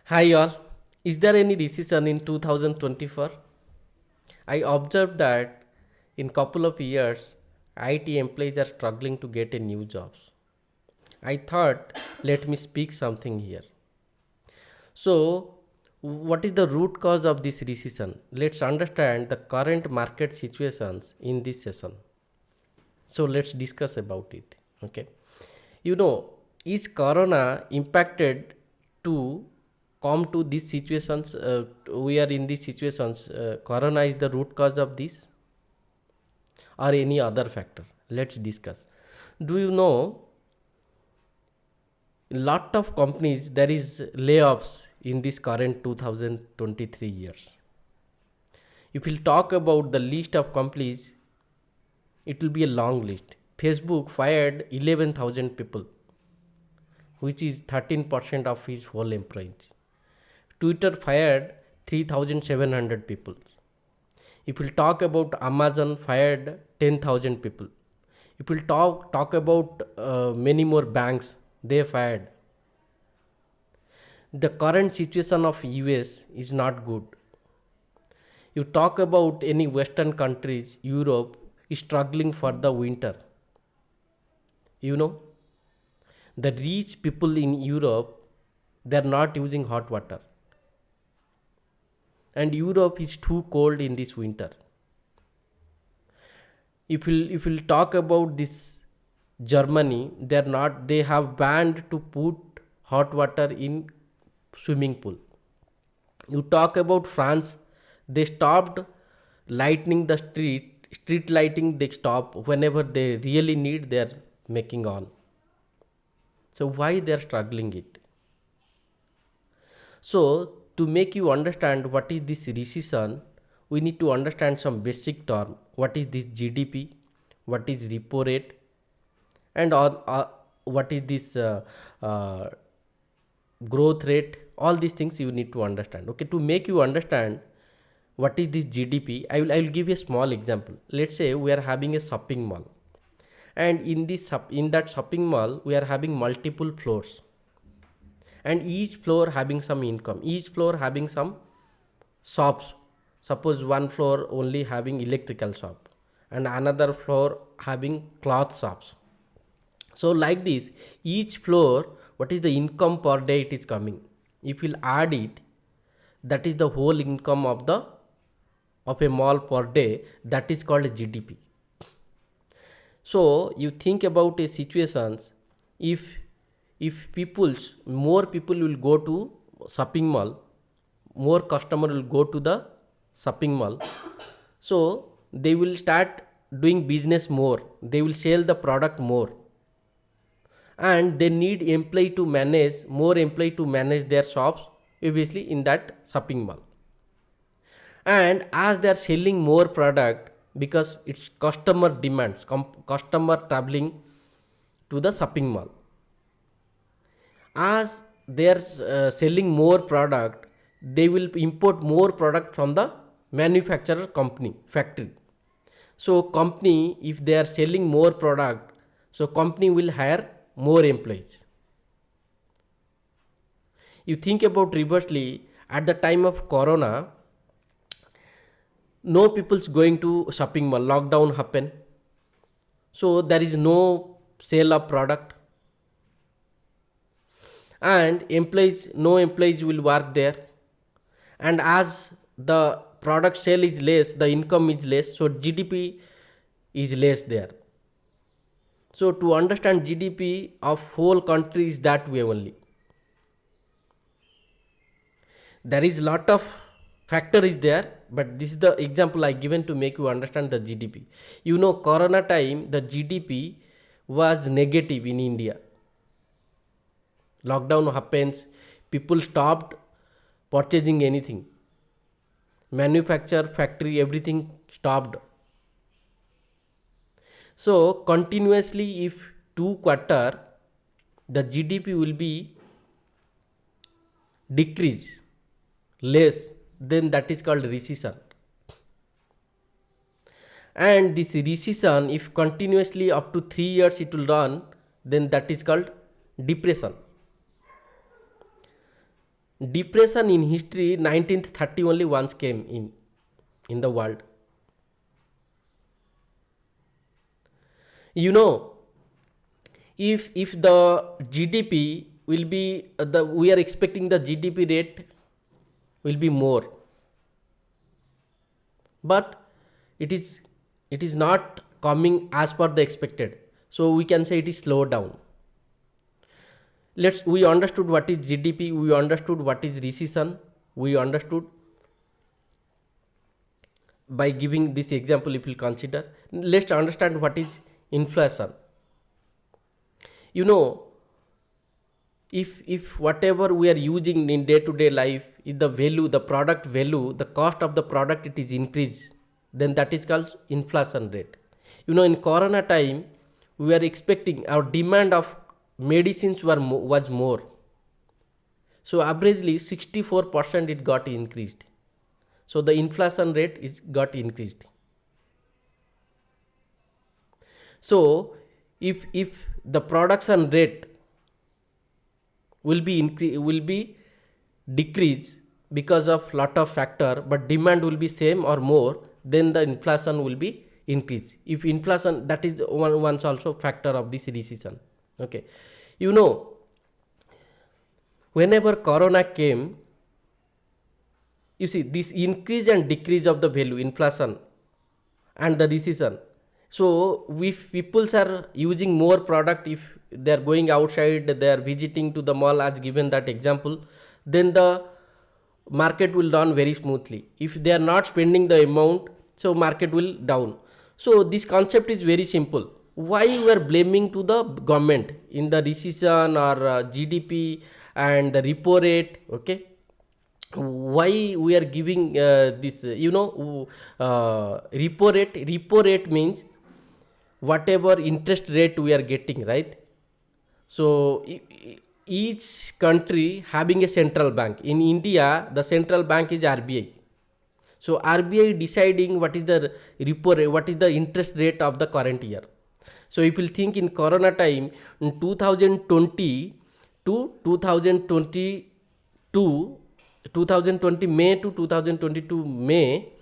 Hi all. Is there any recession in 2024? I observed that in couple of years IT employees are struggling to get a new jobs. I thought let me speak something here. So what is the root cause of this recession? Let's understand the current market situations in this session. So let's discuss about it. Okay. You know, is corona impacted to come to these situations? We are in these situations. Corona is the root cause of this, or any other factor? Let's discuss. Do you know, lot of companies there is layoffs in this current 2023 years. If we'll talk about the list of companies, it will be a long list. Facebook fired 11,000 people, which is 13% of his whole employees. Twitter fired 3,700 people. If we'll talk about Amazon fired 10,000 people. If we'll talk about many more banks, they fired. The current situation of US is not good. You talk about any Western countries, Europe is struggling for the winter. You know, the rich people in Europe, they are not using hot water, and Europe is too cold in this winter. If we'll talk about this Germany, they have banned to put hot water in swimming pool. You talk about France, they stopped lightening the street lighting, they stop whenever they really need, they're making on. So why they're struggling it? So to make you understand what is this recession, we need to understand some basic term. What is this GDP? What is repo rate? And what is this growth rate? All these things you need to understand. Okay, to make you understand what is this GDP, I will give you a small example. Let's say we are having a shopping mall, and in that shopping mall we are having multiple floors, and each floor having some income, each floor having some shops. Suppose one floor only having electrical shop, and another floor having cloth shops. So like this, each floor, what is the income per day it is coming? If we'll add it, that is the whole income of a mall per day. That is called GDP. So you think about a situations, if more people will go to shopping mall, more customer will go to the shopping mall, so they will start doing business more, they will sell the product more, and they need more employee to manage their shops, obviously in that shopping mall. And as they are selling more product, because it's customer demands, customer traveling to the shopping mall, as they are selling more product, they will import more product from the manufacturer company factory. So company, if they are selling more product, so company will hire more employees. You think about reversely, at the time of corona, no people's going to shopping mall, lockdown happen, so there is no sale of product, and no employees will work there, and as the product sale is less, the income is less, so GDP is less there. So to understand GDP of whole country is that way only. There is lot of factor is there, but this is the example I given to make you understand the GDP. You know, corona time the GDP was negative in India. Lockdown happens, people stopped purchasing anything, manufacture factory everything stopped. So continuously, if 2 quarter the GDP will be decrease less, then that is called recession. And this recession, if continuously up to 3 years it will run, then that is called depression. Depression in history 1930 only once came in the world. You know, if the GDP will be we are expecting the GDP rate will be more, but it is not coming as per the expected, so we can say it is slowed down. We understood what is GDP, we understood what is recession, we understood by giving this example. If we consider, let's understand what is inflation. You know, if whatever we are using in day to day life is the value, the product value, the cost of the product, it is increased, then that is called inflation rate. You know, in corona time we are expecting our demand of medicines was more, so averagely 64% it got increased, so the inflation rate is got increased. So if the production rate will be decrease because of lot of factor, but demand will be same or more, then the inflation will be increase. If inflation, that is once also factor of this recession. Okay, you know, whenever corona came, you see this increase and decrease of the value, inflation and the recession. So if people are using more product, if they are going outside, they are visiting to the mall, as given that example, then the market will run very smoothly. If they are not spending the amount, so market will down. So this concept is very simple. Why we are blaming to the government in the recession or GDP and the repo rate? Okay, why we are giving this repo rate means whatever interest rate we are getting, right? So each country having a central bank. In India, the central bank is RBI. So RBI deciding what is the repo rate, what is the interest rate of the current year. So if you think in corona time, in 2020 to 2020 May to 2022 May,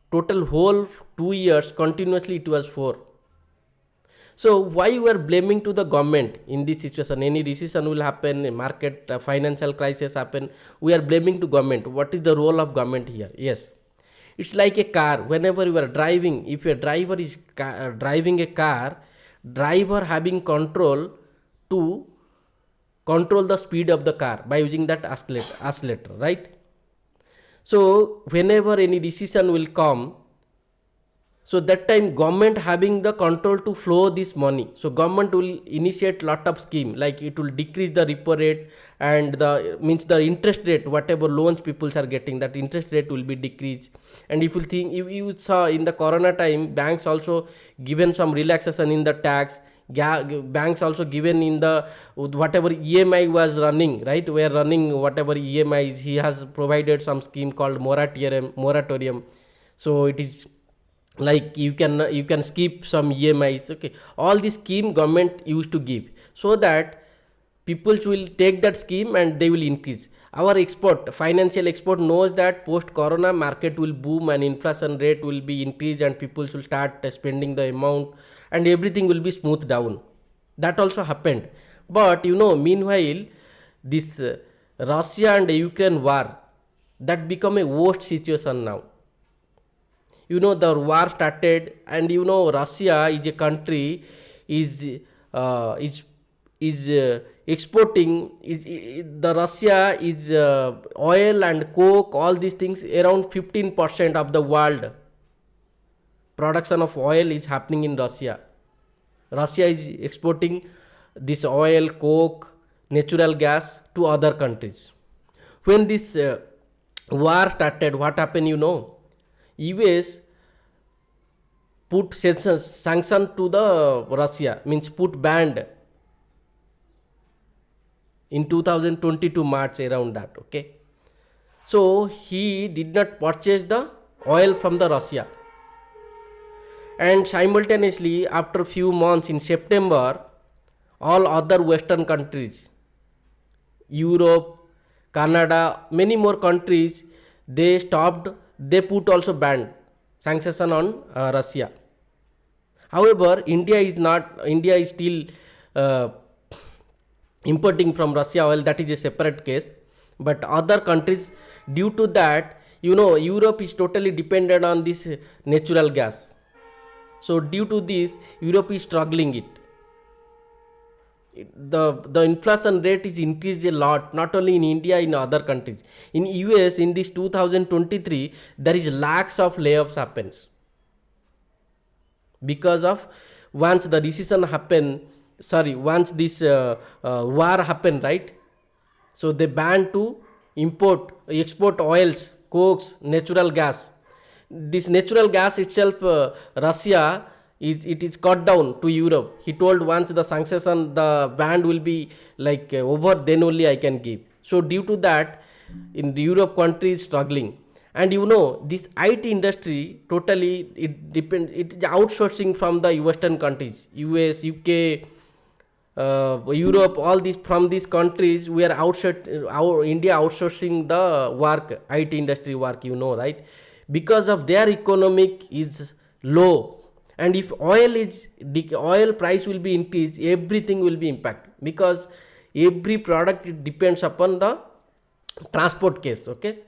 total whole 2 years continuously it was 4. So why we are blaming to the government in this situation? Any recession will happen, market financial crisis happen, we are blaming to government. What is the role of government here? Yes, it's like a car. Whenever you are driving, if a driver is driving a car, driver having control to control the speed of the car by using that accelerator, right? So whenever any decision will come, so that time government having the control to flow this money. So government will initiate lot of scheme, like it will decrease the repo rate, and the means the interest rate, whatever loans people are getting, that interest rate will be decreased. And if you saw in the corona time, banks also given some relaxation in the tax. Banks also given in the whatever EMI was running, right? We are running whatever EMIs, he has provided some scheme called moratorium. So it is like you can skip some EMIs. Okay, all this scheme government used to give, so that people will take that scheme and they will increase. Our financial expert knows that post corona market will boom and inflation rate will be increased and people will start spending the amount and everything will be smoothed down. That also happened. But meanwhile, this Russia and Ukraine war, that become a worst situation now. The war started, and Russia is a country is exporting, the Russia is oil and coke, all these things. Around 15% of the world production of oil is happening in Russia. Russia is exporting this oil, coke, natural gas to other countries. When this war started, what happened? US put sanction to the Russia, means put banned in 2022 March, around that. Okay, so he did not purchase the oil from the Russia, and simultaneously after few months in September, all other Western countries, Europe, Canada, many more countries, they stopped, they put also banned sanction on Russia. However, India is still uh, importing from Russia oil, that is a separate case. But other countries, due to that, Europe is totally dependent on this natural gas. So due to this, Europe is struggling it. The inflation rate is increased a lot, not only in India, in other countries. In US, in this 2023, there is lakhs of layoffs happens because of once the recession happen. Once this war happen, right? So they ban to export oils, cokes, natural gas. This natural gas itself, Russia it is cut down to Europe. He told once the sanction, the ban will be like over, then only I can give. So due to that, in the Europe country is struggling. And this IT industry totally it is outsourcing from the Western countries, US, UK, Europe, all these from these countries, we are India outsourcing the work, IT industry work, right? Because of their economic is low, and if oil price will be increased, everything will be impacted, because every product depends upon the transport case. Okay,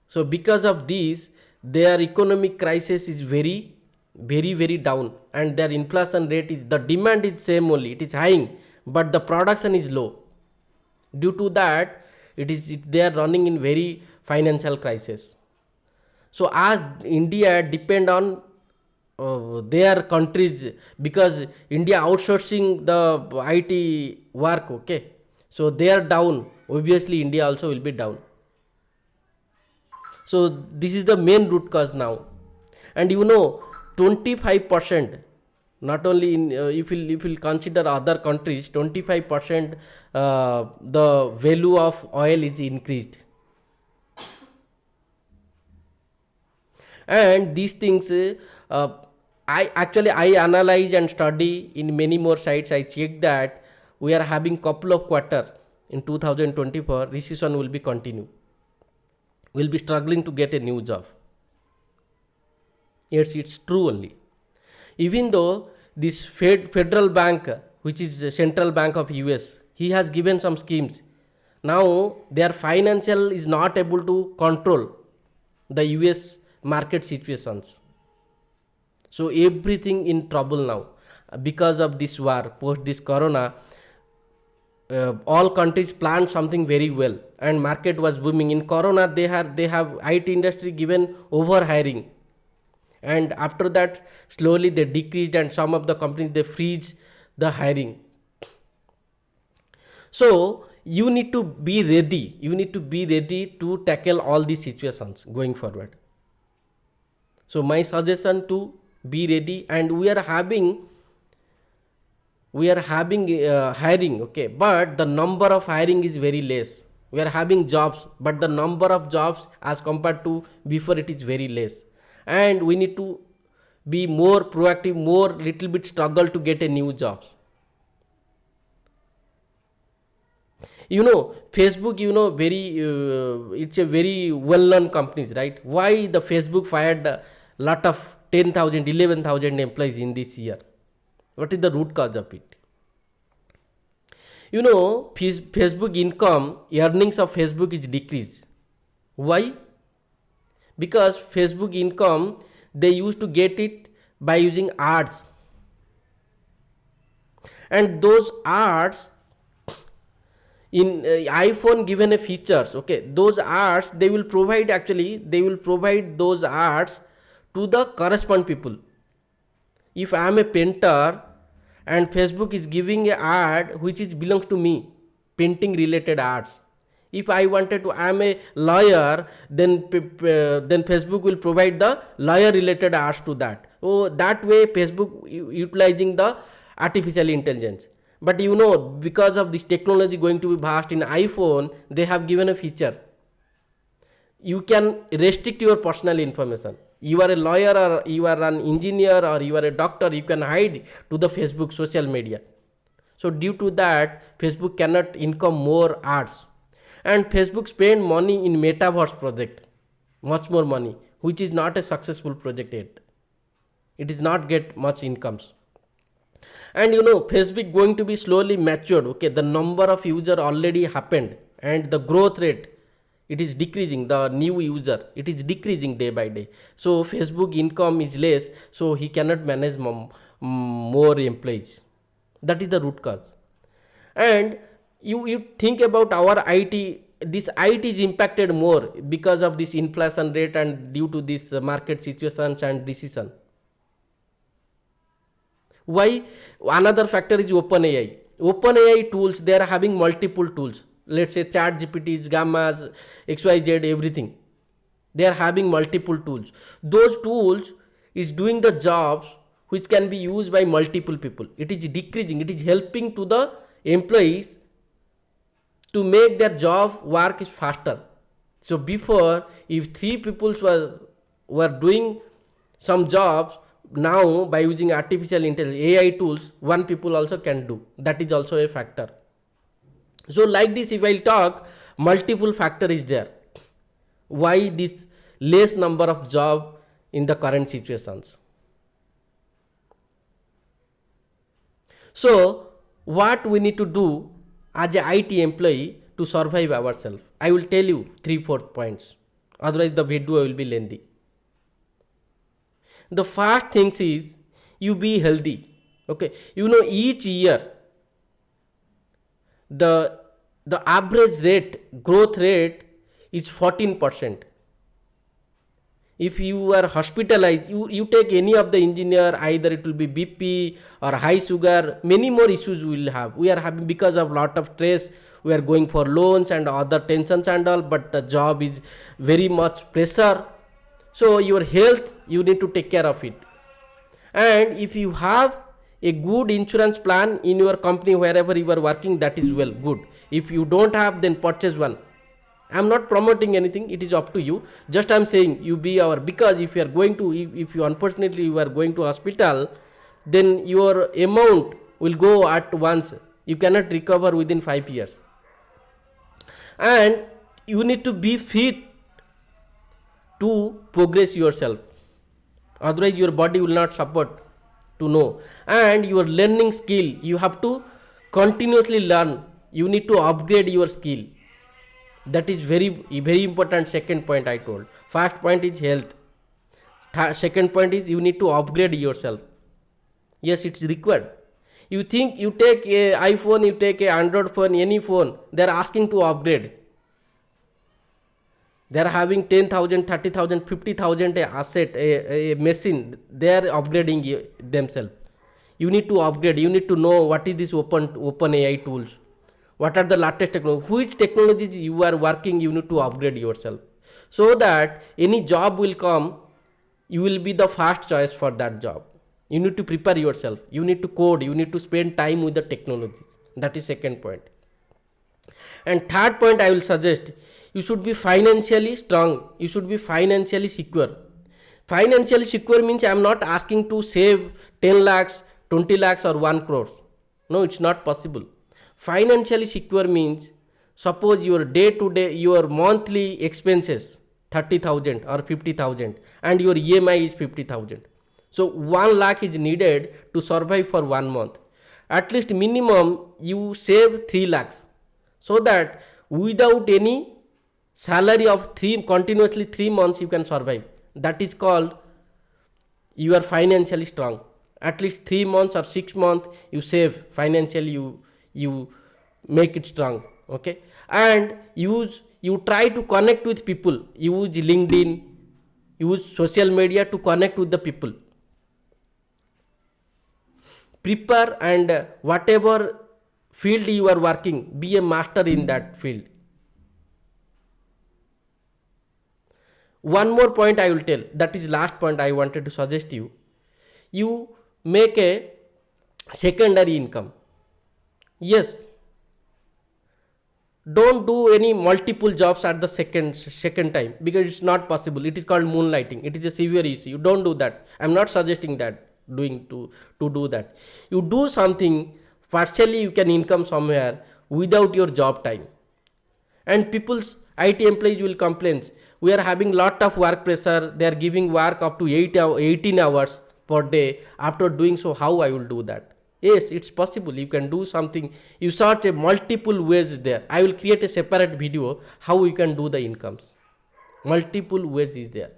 so because of this, their economic crisis is very very down, and their inflation rate is, the demand is same only, it is high, but the production is low. Due to that, they are running in very financial crisis. So as India depend on their countries, because India outsourcing the IT work, okay, so they are down, obviously India also will be down. So this is the main root cause now. And 25%, not only in if you consider other countries, 25% the value of oil is increased. And these things, I analyze and study in many more sites. I check that we are having couple of quarter in 2024, recession will be continue. We'll be struggling to get a new job. Yes, it's true only. Even though this federal bank, which is the central bank of US, he has given some schemes. Now their financial is not able to control the US market situations. So everything in trouble now because of this war, post this corona. All countries planned something very well, and market was booming. In corona, they have IT industry given over hiring, and after that slowly they decreased, and some of the companies they freeze the hiring. So you need to be ready. You need to be ready to tackle all these situations going forward. So my suggestion to be ready, and we are having hiring, okay, but the number of hiring is very less. We are having jobs, but the number of jobs as compared to before, it is very less, and we need to be more proactive, more little bit struggle to get a new jobs. Facebook, very it's a very well known companies, right? Why the Facebook fired a lot of 10,000 11,000 employees in this year? What is the root cause of it? Facebook income, earnings of Facebook is decreased. Why? Because Facebook income, they used to get it by using ads, and those ads in iPhone given a features, okay, those ads they will provide those ads to the correspond people. If I am a painter and Facebook is giving a ad which is belongs to me, painting related ads. If I wanted to, I am a lawyer, then Facebook will provide the lawyer related ads to that. So that way Facebook utilizing the artificial intelligence. But because of this technology going to be vast in iPhone, they have given a feature. You can restrict your personal information. You are a lawyer, or you are an engineer, or you are a doctor, you can hide to the Facebook social media. So due to that, Facebook cannot income more ads. And Facebook spend money in metaverse project, much more money, which is not a successful project yet. It is not get much incomes. And Facebook going to be slowly matured. Okay, the number of user already happened, and the growth rate, it is decreasing. The new user, it is decreasing day by day. So Facebook income is less, so he cannot manage more employees. That is the root cause. And you think about our IT, this IT is impacted more because of this inflation rate and due to this market situations and recession. Why? Another factor is OpenAI. OpenAI tools, they are having multiple tools. Let's say Chat GPTs, Gammas, XYZ, everything. They are having multiple tools. Those tools is doing the jobs which can be used by multiple people. It is decreasing. It is helping to the employees to make their job work faster. So before, if 3 people were doing some jobs, now by using artificial intelligence, AI tools, 1 people also can do. That is also a factor. So like this, if I talk, multiple factor is there. Why this less number of job in the current situations? So what we need to do as a IT employee to survive ourselves? I will tell you 3-4 points. Otherwise the video will be lengthy. The first thing is you be healthy. Okay, each year the average rate, growth rate is 14%. If you are hospitalized, you take any of the engineer, either it will be BP or high sugar, many more issues we will have. We are having because of lot of stress. We are going for loans and other tensions and all, but the job is very much pressure. So your health, you need to take care of it. And if you have a good insurance plan in your company wherever you are working, that is well, good. If you don't have, then purchase one. I am not promoting anything, it is up to you. Just I am saying you be because if you are going to, if you unfortunately you are going to hospital, then your amount will go at once. You cannot recover within 5 years. And you need to be fit to progress yourself. Otherwise your body will not support to know. And your learning skill, you have to continuously learn. You need to upgrade your skill. That is very, very important. Second point I told. First point is health. Second point is you need to upgrade yourself. Yes, it's required. You think you take a iPhone, you take a Android phone, any phone, they are asking to upgrade. They are having 10,000, 30,000, 50,000 asset, a machine. They are upgrading themselves. You need to upgrade. You need to know what is this open AI tools. What are the latest technologies? Which technologies you are working, you need to upgrade yourself. So that any job will come, you will be the first choice for that job. You need to prepare yourself. You need to code. You need to spend time with the technologies. That is second point. And third point I will suggest, you should be financially strong. You should be financially secure. Financially secure means I am not asking to save 10 lakhs, 20 lakhs or 1 crore. No, it's not possible. Financially secure means, suppose your day to day, your monthly expenses 30,000 or 50,000 and your EMI is 50,000. So 1 lakh is needed to survive for 1 month. At least minimum you save 3 lakhs. So that without any salary of continuously 3 months you can survive. That is called you are financially strong. At least 3 months or 6 months you save financially, you make it strong. Okay, and you try to connect with people. Use LinkedIn, use social media to connect with the people. Prepare, and whatever field you are working, be a master in that field. One more point I will tell, that is last point I wanted to suggest you. You make a secondary income. Yes, don't do any multiple jobs at the second time, because it's not possible. It is called moonlighting. It is a severe issue. You don't do that. I'm not suggesting that to do that. You do something partially, you can income somewhere without your job time. And people's IT employees will complain, we are having lot of work pressure, they are giving work up to 18 hours per day. After doing so, how I will do that? Yes, it's possible, you can do something. You search a multiple ways there. I will create a separate video how you can do the incomes. Multiple ways is there,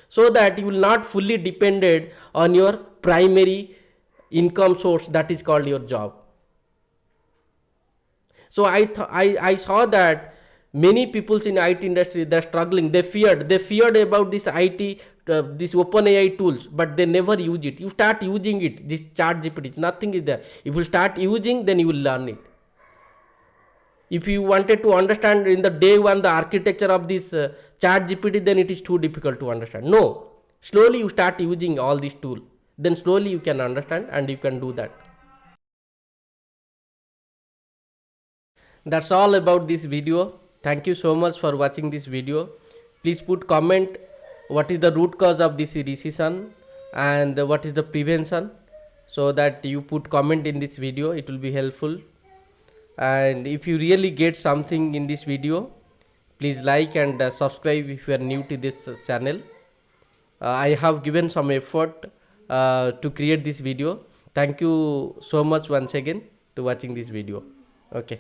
so that you will not fully dependent on your primary income source, that is called your job. So I saw that many peoples in IT industry, they're struggling, they feared about this IT, this open AI tools, but they never use it. You start using it, this chat GPT, nothing is there. If you start using, then you will learn it. If you wanted to understand in the day one the architecture of this chat GPT, then it is too difficult to understand. No, slowly you start using all these tools, then slowly you can understand and you can do that. That's all about this video. Thank you so much for watching this video. Please put comment what is the root cause of this recession and what is the prevention, so that you put comment in this video, it will be helpful. And if you really get something in this video, please like and subscribe if you are new to this channel. I have given some effort to create this video. Thank you so much once again to watching this video. Okay.